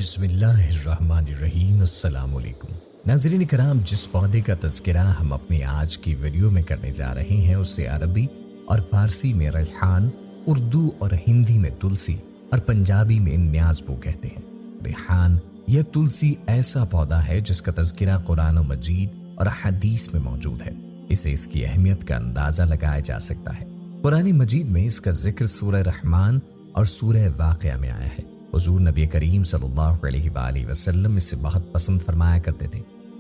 بسم اللہ الرحمن الرحیم۔ السلام علیکم ناظرین کرام، جس پودے کا تذکرہ ہم اپنی آج کی ویڈیو میں کرنے جا رہے ہیں اسے عربی اور فارسی میں ریحان، اردو اور ہندی میں تلسی اور پنجابی میں نیازبو کہتے ہیں۔ ریحان یا تلسی ایسا پودا ہے جس کا تذکرہ قرآن و مجید اور حدیث میں موجود ہے۔ اسے اس کی اہمیت کا اندازہ لگایا جا سکتا ہے۔ قرآن مجید میں اس کا ذکر سورہ رحمان اور سورہ واقعہ میں آیا ہے۔ حضور نبی کریم صلی اللہ علیہ وآلہ وسلم اسے بہت پسند فرمایا کرتے تھے۔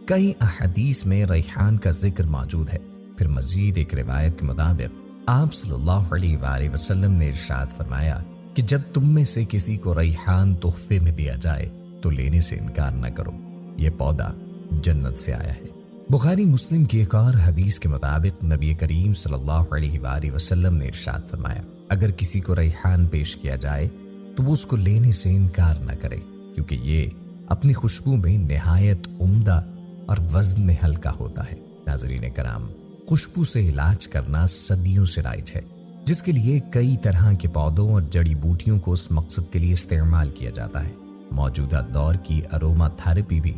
کئی احادیث میں ریحان کا ذکر موجود ہے۔ پھر مزید ایک روایت کے مطابق آپ صلی اللہ علیہ وآلہ وسلم نے ارشاد فرمایا کہ جب تم میں سے کسی کو ریحان تحفے میں دیا جائے تو لینے سے انکار نہ کرو، یہ پودا جنت سے آیا ہے۔ بخاری مسلم کی ایک اور حدیث کے مطابق نبی کریم صلی اللہ علیہ وآلہ وسلم نے ارشاد فرمایا، اگر کسی کو ریحان پیش کیا جائے تو وہ اس کو لینے سے انکار نہ کرے، کیونکہ یہ اپنی خوشبو میں نہایت عمدہ اور وزن میں ہلکا ہوتا ہے۔ ناظرین کرام، خوشبو سے علاج کرنا صدیوں سے رائج ہے، جس کے لیے کئی طرح کے پودوں اور جڑی بوٹیوں کو اس مقصد کے لیے استعمال کیا جاتا ہے۔ موجودہ دور کی اروما تھراپی بھی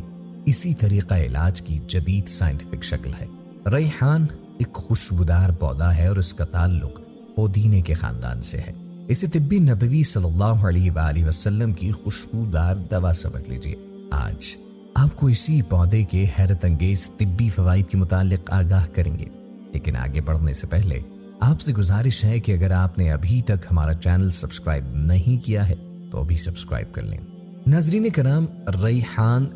اسی طریقہ علاج کی جدید سائنٹیفک شکل ہے۔ ریحان ایک خوشبودار پودا ہے اور اس کا تعلق پودینے کے خاندان سے ہے۔ اسے طبی نبوی صلی اللہ علیہ وآلہ وسلم کی خوشبودار دوا سمجھ لیجئے۔ آج آپ کو اسی پودے کے حیرت انگیز طبی فوائد کے متعلق آگاہ کریں گے، لیکن آگے بڑھنے سے پہلے آپ سے گزارش ہے کہ اگر آپ نے ابھی تک ہمارا چینل سبسکرائب نہیں کیا ہے تو ابھی سبسکرائب کر لیں۔ ناظرین کرام، ریحان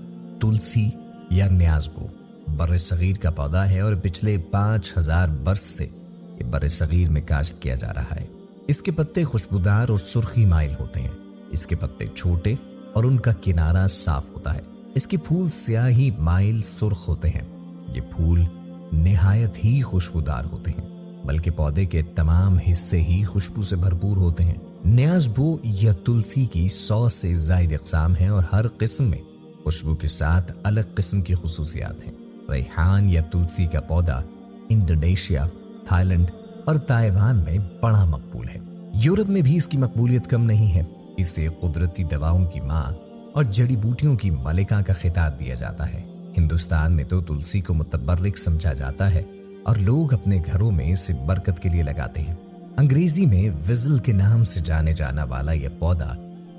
تلسی یا نیازبو بر صغیر کا پودا ہے اور پچھلے 5000 برس سے یہ بر صغیر میں کاشت کیا جا رہا ہے۔ اس کے پتے خوشبودار اور سرخی مائل ہوتے ہیں۔ اس کے پتے چھوٹے اور ان کا کنارہ صاف ہوتا ہے۔ اس کے پھول سیاہی مائل سرخ ہوتے ہیں۔ یہ پھول نہایت ہی خوشبودار ہوتے ہیں، بلکہ پودے کے تمام حصے ہی خوشبو سے بھرپور ہوتے ہیں۔ نیازبو یا تلسی کی 100 سے زائد اقسام ہیں اور ہر قسم میں خوشبو کے ساتھ الگ قسم کی خصوصیات ہیں۔ ریحان یا تلسی کا پودا انڈونیشیا، تھائی لینڈ اور تائیوان میں بڑا مقبول ہے۔ یورپ میں بھی اس کی مقبولیت کم نہیں ہے۔ اسے قدرتی دواؤں کی ماں اور جڑی بوٹیوں کی ملکہ کا خطاب دیا جاتا ہے۔ ہندوستان میں تو تلسی کو متبرک سمجھا جاتا ہے اور لوگ اپنے گھروں میں اسے برکت کے لیے لگاتے ہیں۔ انگریزی میں وزل کے نام سے جانے جانا والا یہ پودا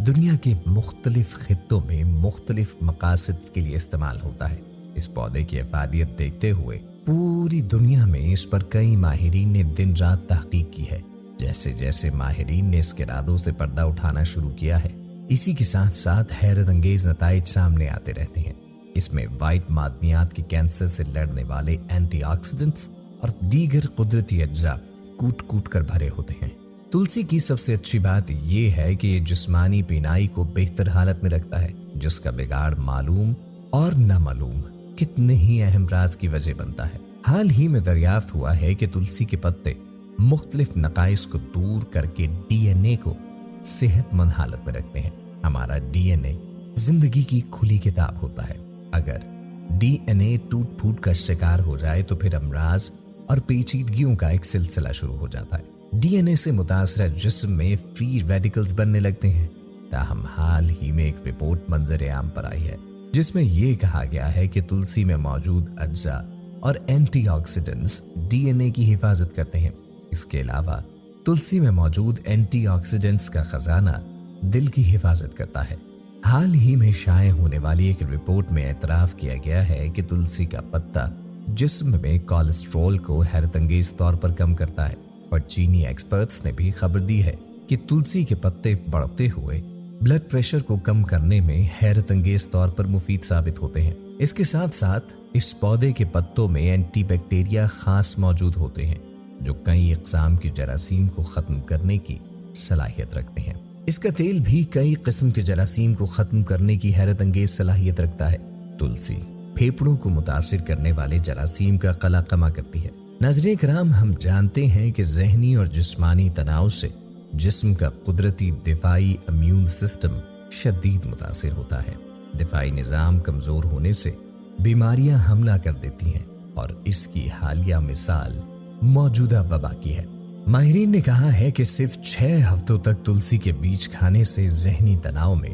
دنیا کے مختلف خطوں میں مختلف مقاصد کے لیے استعمال ہوتا ہے۔ اس پودے کی افادیت دیکھتے ہوئے پوری دنیا میں اس پر کئی ماہرین نے دن رات تحقیق کی ہے۔ جیسے جیسے ماہرین نے اس کے رادوں سے پردہ اٹھانا شروع کیا ہے، اسی کے ساتھ ساتھ حیرت انگیز نتائج سامنے آتے رہتے ہیں۔ اس میں وائٹ معدنیات کے کینسر سے لڑنے والے اینٹی آکسیڈنٹس اور دیگر قدرتی اجزاء کوٹ کوٹ کر بھرے ہوتے ہیں۔ تلسی کی سب سے اچھی بات یہ ہے کہ یہ جسمانی بینائی کو بہتر حالت میں رکھتا ہے، جس کا بگاڑ معلوم اور نامعلوم کتنے ہی اہم راز کی وجہ بنتا ہے۔ حال ہی میں دریافت ہوا ہے کہ تلسی کے پتے مختلف نقائص کو دور کر کے ڈی این اے کو صحت مند حالت میں رکھتے ہیں۔ ہمارا ڈی این اے زندگی کی کھلی کتاب ہوتا ہے۔ اگر ڈی این اے ٹوٹ پھوٹ کا شکار ہو جائے تو پھر امراض اور پیچیدگیوں کا ایک سلسلہ شروع ہو جاتا ہے۔ ڈی این اے سے متاثرہ جسم میں فری ریڈیکلز بننے لگتے ہیں۔ تاہم حال ہی میں ایک رپورٹ منظر عام پر آئی ہے جس میں یہ کہا گیا ہے کہ تلسی میں موجود اجزاء اور اینٹی آکسیڈنٹس ڈی این اے کی حفاظت کرتے ہیں۔ اس کے علاوہ تلسی میں موجود اینٹی آکسیڈنٹس کا خزانہ دل کی حفاظت کرتا ہے۔ حال ہی میں شائع ہونے والی ایک رپورٹ میں اعتراف کیا گیا ہے کہ تلسی کا پتا جسم میں کولیسٹرول کو حیرت انگیز طور پر کم کرتا ہے، اور چینی ایکسپرٹس نے بھی خبر دی ہے کہ تلسی کے پتے بڑھتے ہوئے بلڈ پریشر کو کم کرنے میں حیرت انگیز طور پر مفید ثابت ہوتے ہیں۔ اس کے ساتھ ساتھ اس پودے کے پتوں میں اینٹی بیکٹیریا خاص موجود ہوتے ہیں جو کئی اقسام کی جراثیم کو ختم کرنے کی صلاحیت رکھتے ہیں۔ اس کا تیل بھی کئی قسم کے جراثیم کو ختم کرنے کی حیرت انگیز صلاحیت رکھتا ہے۔ تلسی پھیپھڑوں کو متاثر کرنے والے جراثیم کا قلع کما کرتی ہے۔ ناظرین کرام، ہم جانتے ہیں کہ ذہنی اور جسمانی تناؤ سے جسم کا قدرتی دفاعی امیون سسٹم شدید متاثر ہوتا ہے۔ دفاعی نظام کمزور ہونے سے بیماریاں حملہ کر دیتی ہیں، اور اس کی حالیہ مثال موجودہ وبا کی ہے۔ ماہرین نے کہا ہے کہ صرف 6 ہفتوں تک تلسی کے بیج کھانے سے ذہنی تناؤ میں